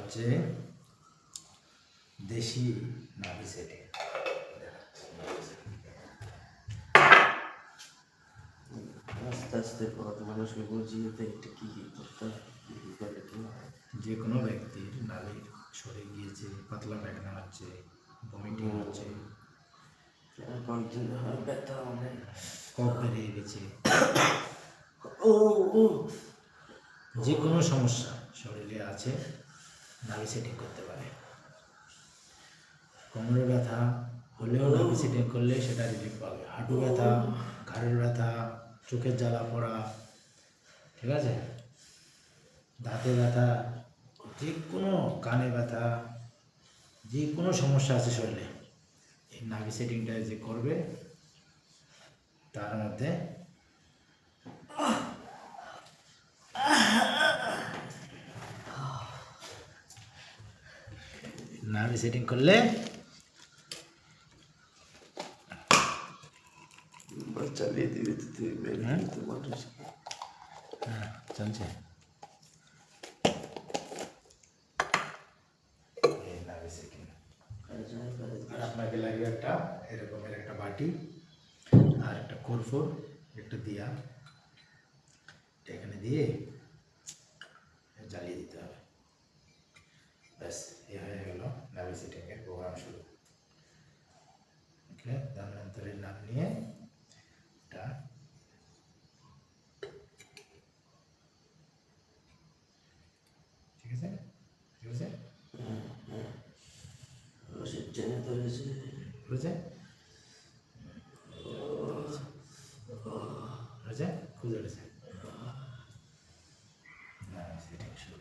হচ্ছে দেশি নাভি সেটিং। আস্তে আস্তে কত মানুষকে বুঝিয়ে দেয় এটা কী কী করতে হয়, কী কী করলে কী হয়। যে কোনো ব্যক্তির নাভির সরে গিয়েছে, পাতলা পায়খানা হচ্ছে, বমিটিং হচ্ছে, কন্টিনিউ হয়, ব্যথা অনেক, কফ বেরিয়ে গেছে, ও ও যে কোনো সমস্যা শরীরে আছে নাভি সেটিং করতে পারে। কোমরে ব্যথা হলেও নাভি সেটিং করলে সেটা রিলিফ পাবে। হাঁটু ব্যথা, ঘাড়ের ব্যথা, চোখের জ্বালা পড়া, ঠিক আছে, দাঁতে ব্যথা, যে কোনো কানে ব্যথা, যে কোনো সমস্যা আছে শরীরে, এই নাভি সেটিংটা যে করবে তার মধ্যে নাভি সেটিং করলে চালিয়ে দিবে তুই মেরে মানুষ। হ্যাঁ চলছে। এই নাভি সেটিং। আর আপনাকে লাগবে একটা এরকমের একটা বাটি আর একটা কর্পূর, একটা দিয়া, এখানে দিয়ে জ্বালিয়ে দিতে হবে। ব্যাস, এ হয়ে গেল নাভি সেটিং এর প্রোগ্রাম শুরু। ওকে, ধন্বন্তরীর নাম নিয়ে এটা ঠিক আছে, ঠিক আছে, রসিদ টেনে ধরেছে, বুঝেছে, বুঝেছে, খুঁজে উঠেছে। নাভি সেটিং শুরু।